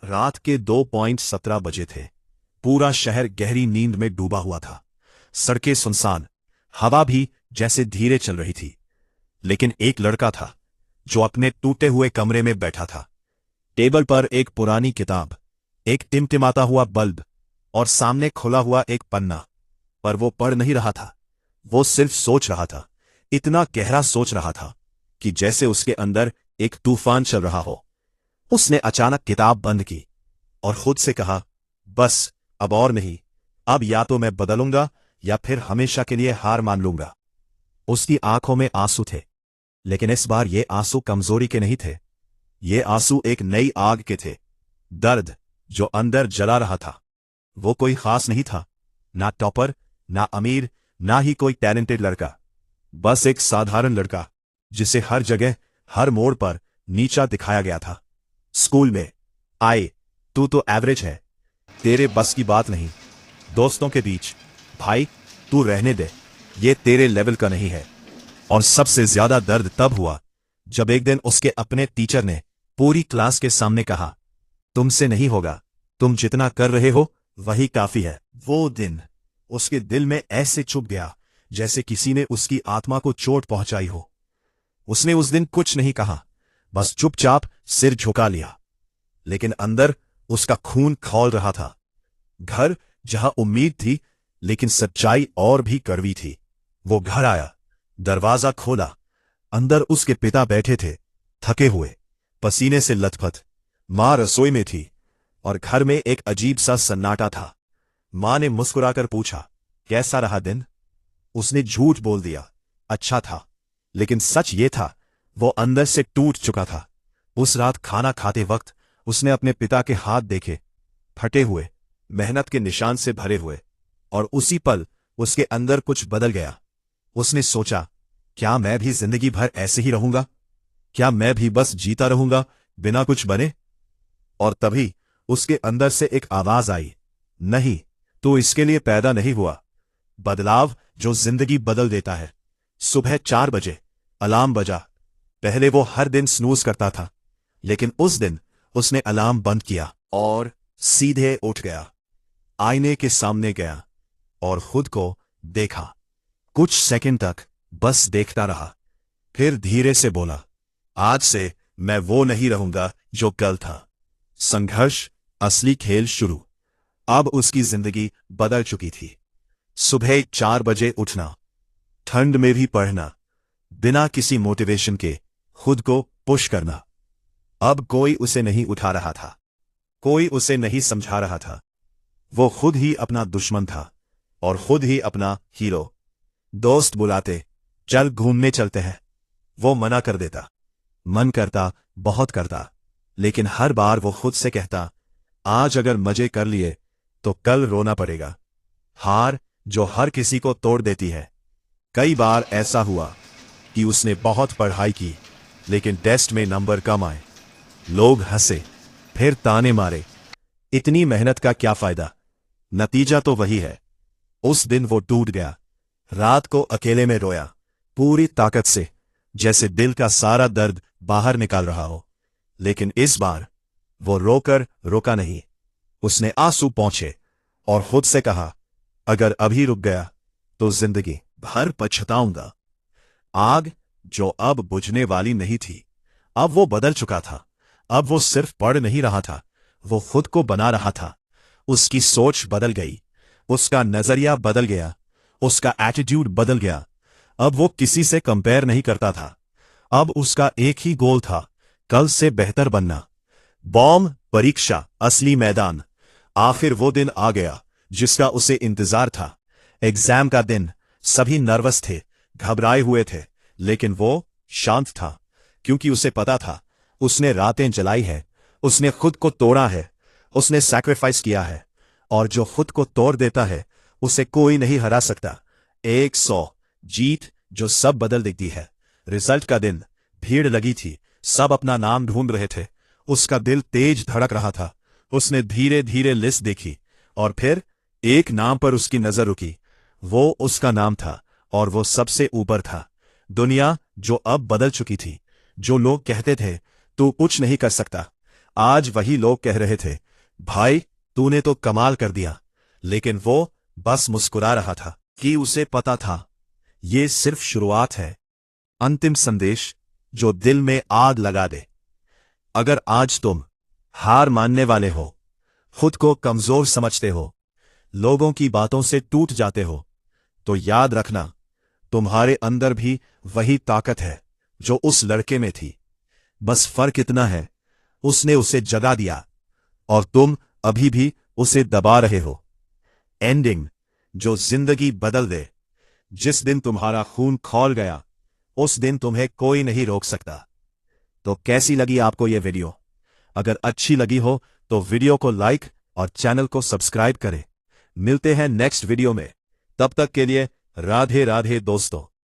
रात के 2:17 बजे थे। पूरा शहर गहरी नींद में डूबा हुआ था। सड़कें सुनसान, हवा भी जैसे धीरे चल रही थी। लेकिन एक लड़का था जो अपने टूटे हुए कमरे में बैठा था। टेबल पर एक पुरानी किताब, एक टिमटिमाता हुआ बल्ब और सामने खुला हुआ एक पन्ना। पर वो पढ़ नहीं रहा था, वो सिर्फ सोच रहा था। इतना गहरा सोच रहा था कि जैसे उसके अंदर एक तूफान चल रहा हो। उसने अचानक किताब बंद की और खुद से कहा, बस अब और नहीं, अब या तो मैं बदलूंगा या फिर हमेशा के लिए हार मान लूंगा। उसकी आंखों में आंसू थे, लेकिन इस बार ये आंसू कमजोरी के नहीं थे। ये आंसू एक नई आग के थे, दर्द जो अंदर जला रहा था। वो कोई खास नहीं था, ना टॉपर, ना अमीर, ना ही कोई टैलेंटेड लड़का। बस एक साधारण लड़का जिसे हर जगह, हर मोड़ पर नीचा दिखाया गया था। स्कूल में, आए तू तो एवरेज है, तेरे बस की बात नहीं। दोस्तों के बीच, भाई तू रहने दे, ये तेरे लेवल का नहीं है। और सबसे ज्यादा दर्द तब हुआ जब एक दिन उसके अपने टीचर ने पूरी क्लास के सामने कहा, तुमसे नहीं होगा, तुम जितना कर रहे हो वही काफी है। वो दिन उसके दिल में ऐसे चुभ गया जैसे किसी ने उसकी आत्मा को चोट पहुंचाई हो। उसने उस दिन कुछ नहीं कहा, बस चुपचाप सिर झुका लिया। लेकिन अंदर उसका खून खौल रहा था। घर जहां उम्मीद थी, लेकिन सच्चाई और भी कड़वी थी। वो घर आया, दरवाजा खोला। अंदर उसके पिता बैठे थे, थके हुए, पसीने से लथपथ। मां रसोई में थी और घर में एक अजीब सा सन्नाटा था। मां ने मुस्कुराकर पूछा, कैसा रहा दिन? उसने झूठ बोल दिया, अच्छा था। लेकिन सच ये था, वो अंदर से टूट चुका था। उस रात खाना खाते वक्त उसने अपने पिता के हाथ देखे, फटे हुए, मेहनत के निशान से भरे हुए। और उसी पल उसके अंदर कुछ बदल गया। उसने सोचा, क्या मैं भी जिंदगी भर ऐसे ही रहूंगा? क्या मैं भी बस जीता रहूंगा बिना कुछ बने? और तभी उसके अंदर से एक आवाज आई, नहीं, तू इसके लिए पैदा नहीं हुआ। बदलाव जो जिंदगी बदल देता है। सुबह 4 बजे अलार्म बजा। पहले वो हर दिन स्नूज करता था, लेकिन उस दिन उसने अलार्म बंद किया और सीधे उठ गया। आईने के सामने गया और खुद को देखा। कुछ सेकंड तक बस देखता रहा, फिर धीरे से बोला, आज से मैं वो नहीं रहूंगा जो कल था। संघर्ष, असली खेल शुरू। अब उसकी जिंदगी बदल चुकी थी। सुबह 4 बजे उठना, ठंड में भी पढ़ना, बिना किसी मोटिवेशन के खुद को पुश करना। अब कोई उसे नहीं उठा रहा था, कोई उसे नहीं समझा रहा था। वो खुद ही अपना दुश्मन था और खुद ही अपना हीरो। दोस्त बुलाते, चल घूमने चलते हैं, वो मना कर देता। मन करता, बहुत करता, लेकिन हर बार वो खुद से कहता, आज अगर मजे कर लिए तो कल रोना पड़ेगा। हार जो हर किसी को तोड़ देती है। कई बार ऐसा हुआ कि उसने बहुत पढ़ाई की, लेकिन टेस्ट में नंबर कम आए। लोग हंसे, फिर ताने मारे, इतनी मेहनत का क्या फायदा? नतीजा तो वही है। उस दिन वो टूट गया। रात को अकेले में रोया, पूरी ताकत से, जैसे दिल का सारा दर्द बाहर निकाल रहा हो। लेकिन इस बार वो रोकर रोका नहीं। उसने आंसू पोंछे और खुद से कहा, अगर अभी रुक गया तो जिंदगी भर पछताऊंगा। आग जो अब बुझने वाली नहीं थी, अब वो बदल चुका था। अब वो सिर्फ पढ़ नहीं रहा था, वो खुद को बना रहा था। उसकी सोच बदल गई, उसका नजरिया बदल गया, उसका एटीट्यूड बदल गया। अब वो किसी से कंपेयर नहीं करता था। अब उसका एक ही गोल था, कल से बेहतर बनना। बॉम्ब, परीक्षा, असली मैदान। आखिर वो दिन आ गया जिसका उसे इंतजार था। एग्जाम का दिन। सभी नर्वस थे, घबराए हुए थे, लेकिन वो शांत था, क्योंकि उसे पता था, उसने रातें जलाई है, उसने खुद को तोड़ा है, उसने सैक्रिफाइस किया है। और जो खुद को तोड़ देता है, उसे कोई नहीं हरा सकता। 100 जीत जो सब बदल देती है। रिजल्ट का दिन। भीड़ लगी थी, सब अपना नाम ढूंढ रहे थे। उसका दिल तेज धड़क रहा था। उसने धीरे धीरे लिस्ट देखी और फिर एक नाम पर उसकी नजर रुकी। वो उसका नाम था और वो सबसे ऊपर था। दुनिया जो अब बदल चुकी थी, जो लोग कहते थे तू कुछ नहीं कर सकता, आज वही लोग कह रहे थे, भाई तूने तो कमाल कर दिया, लेकिन वो बस मुस्कुरा रहा था कि उसे पता था ये सिर्फ शुरुआत है। अंतिम संदेश जो दिल में आग लगा दे। अगर आज तुम हार मानने वाले हो, खुद को कमजोर समझते हो, लोगों की बातों से टूट जाते हो, तो याद रखना तुम्हारे अंदर भी वही ताकत है जो उस लड़के में थी। बस फर्क इतना है, उसने उसे जगा दिया और तुम अभी भी उसे दबा रहे हो। एंडिंग जो जिंदगी बदल दे। जिस दिन तुम्हारा खून खौल गया, उस दिन तुम्हें कोई नहीं रोक सकता। तो कैसी लगी आपको यह वीडियो? अगर अच्छी लगी हो तो वीडियो को लाइक और चैनल को सब्सक्राइब करें। मिलते हैं नेक्स्ट वीडियो में, तब तक के लिए राधे राधे दोस्तों।